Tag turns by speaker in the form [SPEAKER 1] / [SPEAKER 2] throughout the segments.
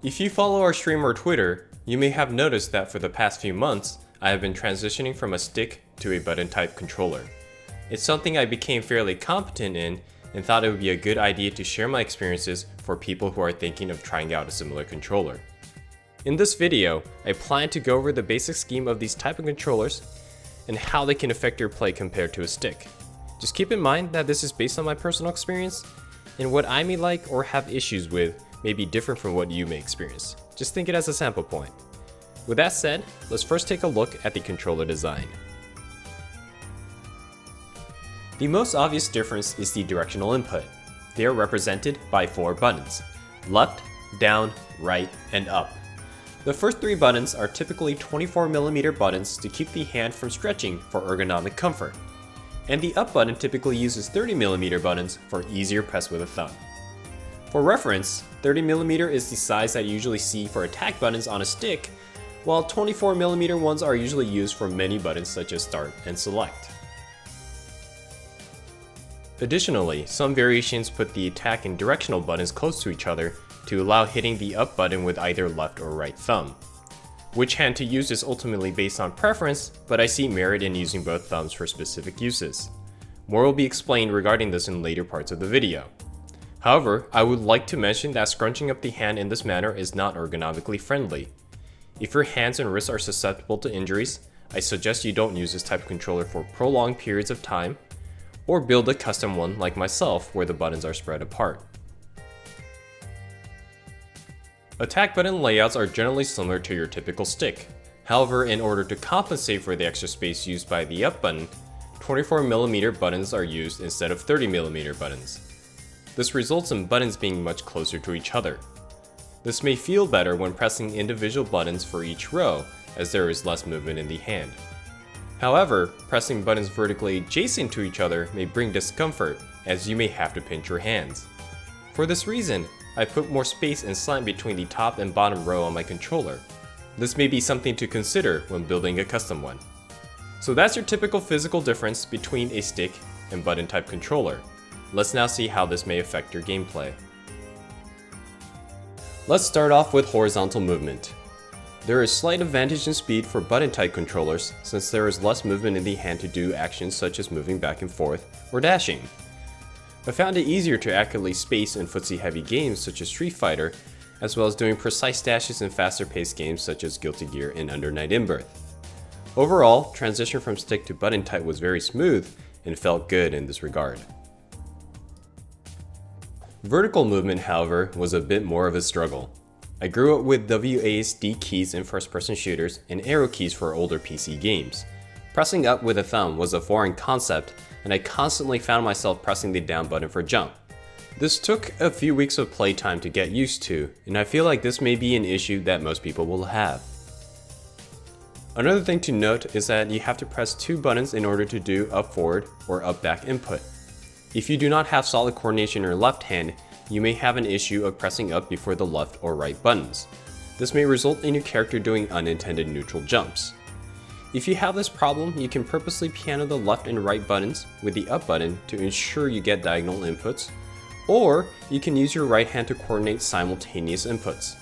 [SPEAKER 1] If you follow our stream or Twitter, you may have noticed that for the past few months, I have been transitioning from a stick to a button type controller. It's something I became fairly competent in and thought it would be a good idea to share my experiences for people who are thinking of trying out a similar controller. In this video, I plan to go over the basic scheme of these type of controllers and how they can affect your play compared to a stick. Just keep in mind that this is based on my personal experience, and what I may like or have issues with may be different from what you may experience. Just think it as a sample point. With that said, let's first take a look at the controller design. The most obvious difference is the directional input. They are represented by 4 buttons: left, down, right, and up. The first 3 buttons are typically 24mm buttons to keep the hand from stretching for ergonomic comfort, and the up button typically uses 30mm buttons for easier press with a thumb. For reference, 30mm is the size that you usually see for attack buttons on a stick, while 24mm ones are usually used for many buttons such as start and select. Additionally, some variations put the attack and directional buttons close to each other to allow hitting the up button with either left or right thumb. Which hand to use is ultimately based on preference, but I see merit in using both thumbs for specific uses. More will be explained regarding this in later parts of the video. However, I would like to mention that scrunching up the hand in this manner is not ergonomically friendly. If your hands and wrists are susceptible to injuries, I suggest you don't use this type of controller for prolonged periods of time, or build a custom one like myself where the buttons are spread apart. Attack button layouts are generally similar to your typical stick. However, in order to compensate for the extra space used by the up button, 24mm buttons are used instead of 30mm buttons. This results in buttons being much closer to each other. This may feel better when pressing individual buttons for each row, as there is less movement in the hand. However, pressing buttons vertically adjacent to each other may bring discomfort, as you may have to pinch your hands. For this reason, I put more space and slant between the top and bottom row on my controller. This may be something to consider when building a custom one. So that's your typical physical difference between a stick and button type controller. Let's now see how this may affect your gameplay. Let's start off with horizontal movement. There is slight advantage in speed for button type controllers since there is less movement in the hand to do actions such as moving back and forth or dashing. I found it easier to accurately space in footsie heavy games such as Street Fighter, as well as doing precise dashes in faster paced games such as Guilty Gear and Under Night In-Birth. Overall, transition from stick to button type was very smooth and felt good in this regard. Vertical movement, however, was a bit more of a struggle. I grew up with WASD keys in first-person shooters and arrow keys for older PC games. Pressing up with a thumb was a foreign concept, and I constantly found myself pressing the down button for jump. This took a few weeks of playtime to get used to, and I feel like this may be an issue that most people will have. Another thing to note is that you have to press 2 buttons in order to do up forward or up back input. If you do not have solid coordination in your left hand, you may have an issue of pressing up before the left or right buttons. This may result in your character doing unintended neutral jumps. If you have this problem, you can purposely piano the left and right buttons with the up button to ensure you get diagonal inputs, or you can use your right hand to coordinate simultaneous inputs.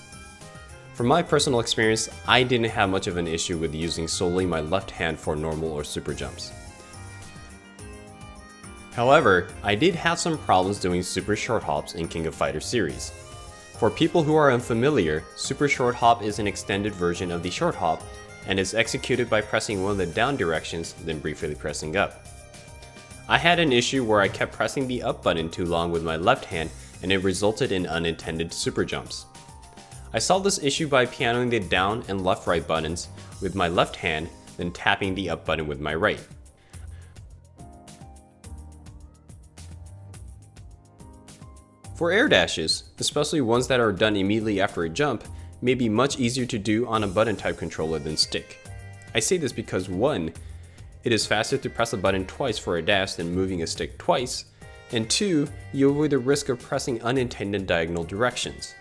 [SPEAKER 1] From my personal experience, I didn't have much of an issue with using solely my left hand for normal or super jumps. However, I did have some problems doing super short hops in King of Fighters series. For people who are unfamiliar, super short hop is an extended version of the short hop and is executed by pressing one of the down directions, then briefly pressing up. I had an issue where I kept pressing the up button too long with my left hand, and it resulted in unintended super jumps. I solved this issue by pianoing the down and left right buttons with my left hand, then tapping the up button with my right. For air dashes, especially ones that are done immediately after a jump, may be much easier to do on a button type controller than stick. I say this because 1, it is faster to press a button twice for a dash than moving a stick twice, and 2, you avoid the risk of pressing unintended diagonal directions.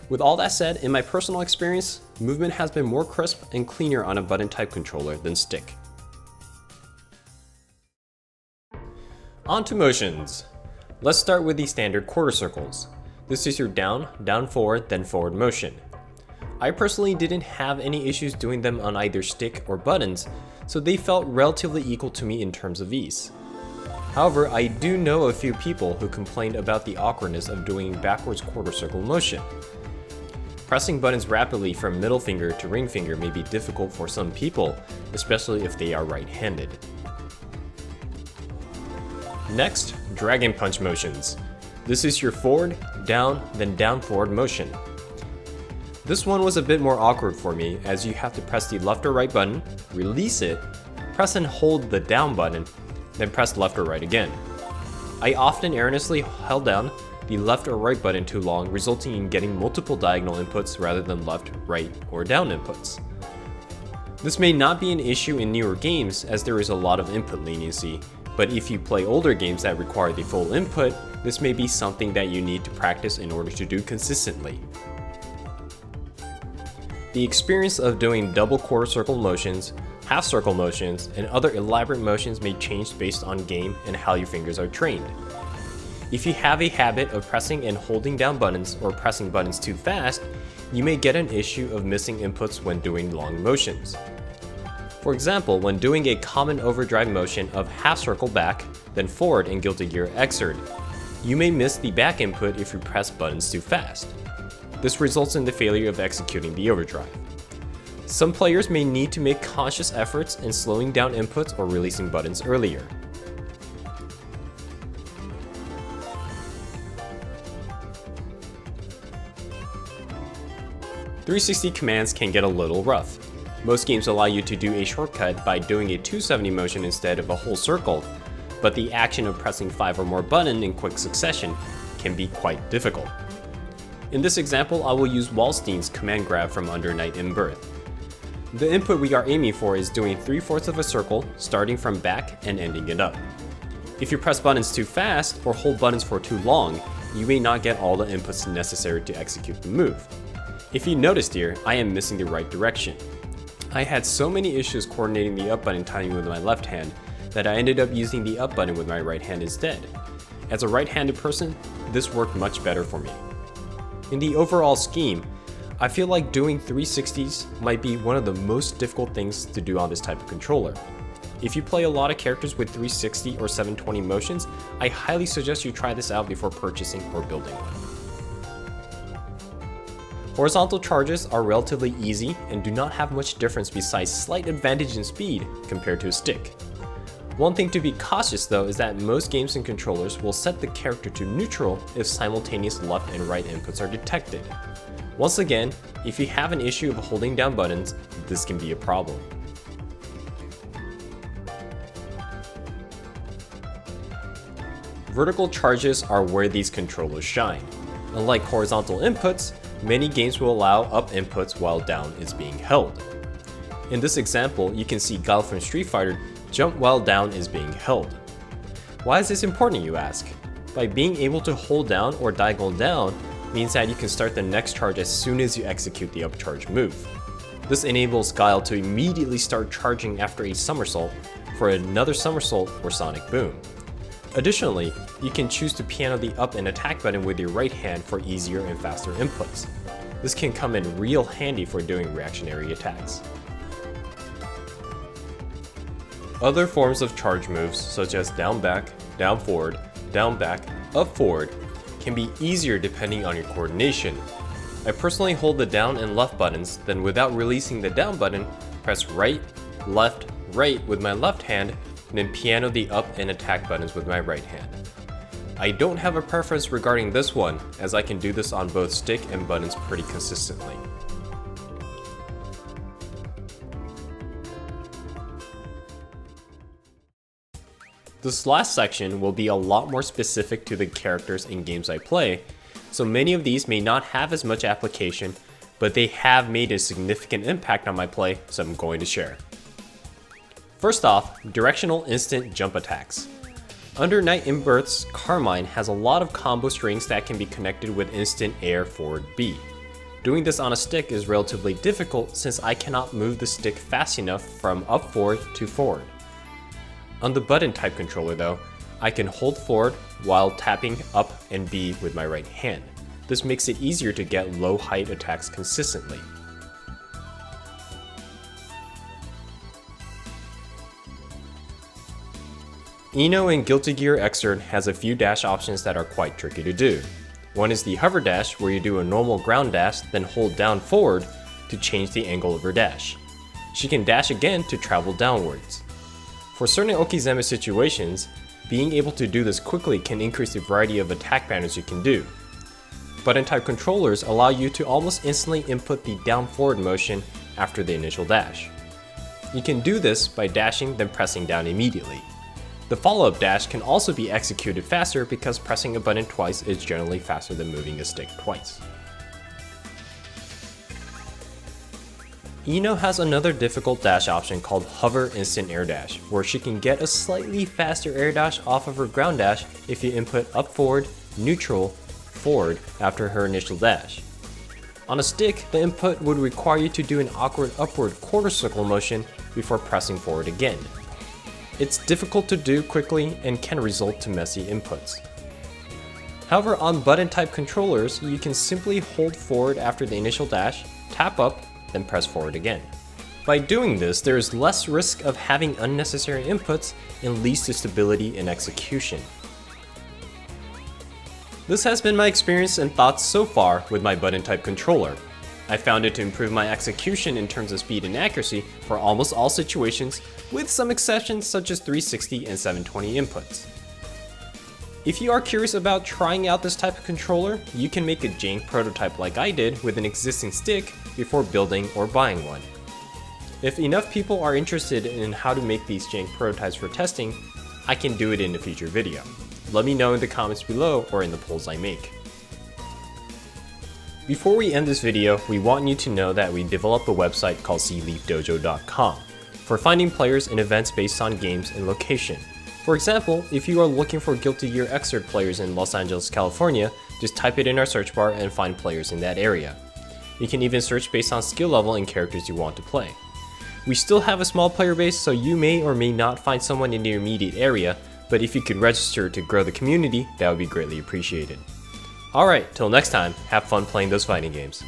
[SPEAKER 1] With all that said, in my personal experience, movement has been more crisp and cleaner on a button type controller than stick. On to motions. Let's start with the standard quarter circles. This is your down, down forward, then forward motion. I personally didn't have any issues doing them on either stick or buttons, so they felt relatively equal to me in terms of ease. However, I do know a few people who complained about the awkwardness of doing backwards quarter circle motion. Pressing buttons rapidly from middle finger to ring finger may be difficult for some people, especially if they are right-handed. Next, dragon punch motions. This is your forward, down, then down forward motion. This one was a bit more awkward for me, as you have to press the left or right button, release it, press and hold the down button, then press left or right again. I often erroneously held down the left or right button too long, resulting in getting multiple diagonal inputs rather than left, right, or down inputs. This may not be an issue in newer games, as there is a lot of input leniency, but if you play older games that require the full input, this may be something that you need to practice in order to do consistently. The experience of doing double quarter circle motions, half circle motions, and other elaborate motions may change based on game and how your fingers are trained. If you have a habit of pressing and holding down buttons or pressing buttons too fast, you may get an issue of missing inputs when doing long motions. For example, when doing a common overdrive motion of half circle back, then forward in Guilty Gear Xrd, you may miss the back input if you press buttons too fast. This results in the failure of executing the overdrive. Some players may need to make conscious efforts in slowing down inputs or releasing buttons earlier. .360 commands can get a little rough. Most games allow you to do a shortcut by doing a 270 motion instead of a whole circle, but the action of pressing 5 or more buttons in quick succession can be quite difficult. In this example, I will use Wallstein's command grab from Under Night in Birth. The input we are aiming for is doing 3/4 of a circle, starting from back and ending it up. If you press buttons too fast or hold buttons for too long, you may not get all the inputs necessary to execute the move. If you noticed here, I am missing the right direction. I had so many issues coordinating the up button timing with my left hand that I ended up using the up button with my right hand instead. As a right-handed person, this worked much better for me. In the overall scheme, I feel like doing 360s might be one of the most difficult things to do on this type of controller. If you play a lot of characters with 360 or 720 motions, I highly suggest you try this out before purchasing or building one. Horizontal charges are relatively easy and do not have much difference besides slight advantage in speed compared to a stick. One thing to be cautious though is that most games and controllers will set the character to neutral if simultaneous left and right inputs are detected. Once again, if you have an issue of holding down buttons, this can be a problem. Vertical charges are where these controllers shine. Unlike horizontal inputs, many games will allow up inputs while down is being held. In this example, you can see Guile from Street Fighter jump while down is being held. Why is this important, you ask? By being able to hold down or diagonal down means that you can start the next charge as soon as you execute the up charge move. This enables Guile to immediately start charging after a somersault for another somersault or sonic boom. Additionally, you can choose to piano the up and attack button with your right hand for easier and faster inputs. This can come in real handy for doing reactionary attacks. Other forms of charge moves, such as down back, down forward, down back, up forward, can be easier depending on your coordination. I personally hold the down and left buttons, then without releasing the down button, press right, left, right with my left hand, and then piano the up and attack buttons with my right hand. I don't have a preference regarding this one, as I can do this on both stick and buttons pretty consistently. This last section will be a lot more specific to the characters and games I play, so many of these may not have as much application, but they have made a significant impact on my play, so I'm going to share. First off, directional instant jump attacks. Under Night in Birth's Carmine has a lot of combo strings that can be connected with instant air forward B. Doing this on a stick is relatively difficult since I cannot move the stick fast enough from up forward to forward. On the button type controller though, I can hold forward while tapping up and B with my right hand. This makes it easier to get low height attacks consistently. Ino in Guilty Gear Xrd has a few dash options that are quite tricky to do. One is the hover dash, where you do a normal ground dash, then hold down forward to change the angle of her dash. She can dash again to travel downwards. For certain Okizeme situations, being able to do this quickly can increase the variety of attack patterns you can do. Button type controllers allow you to almost instantly input the down forward motion after the initial dash. You can do this by dashing then pressing down immediately. The follow-up dash can also be executed faster because pressing a button twice is generally faster than moving a stick twice. Ino has another difficult dash option called Hover Instant Air Dash, where she can get a slightly faster air dash off of her ground dash if you input up forward, neutral, forward after her initial dash. On a stick, the input would require you to do an awkward upward quarter circle motion before pressing forward again. It's difficult to do quickly and can result to messy inputs. However, on button type controllers, you can simply hold forward after the initial dash, tap up, then press forward again. By doing this, there is less risk of having unnecessary inputs and leads to stability in execution. This has been my experience and thoughts so far with my button type controller. I found it to improve my execution in terms of speed and accuracy for almost all situations, with some exceptions such as 360 and 720 inputs. If you are curious about trying out this type of controller, you can make a jank prototype like I did with an existing stick before building or buying one. If enough people are interested in how to make these jank prototypes for testing, I can do it in a future video. Let me know in the comments below or in the polls I make. Before we end this video, we want you to know that we developed a website called cleafdojo.com for finding players and events based on games and location. For example, if you are looking for Guilty Gear Xrd players in Los Angeles, California, just type it in our search bar and find players in that area. You can even search based on skill level and characters you want to play. We still have a small player base, so you may or may not find someone in your immediate area, but if you could register to grow the community, that would be greatly appreciated. Alright, till next time, have fun playing those fighting games.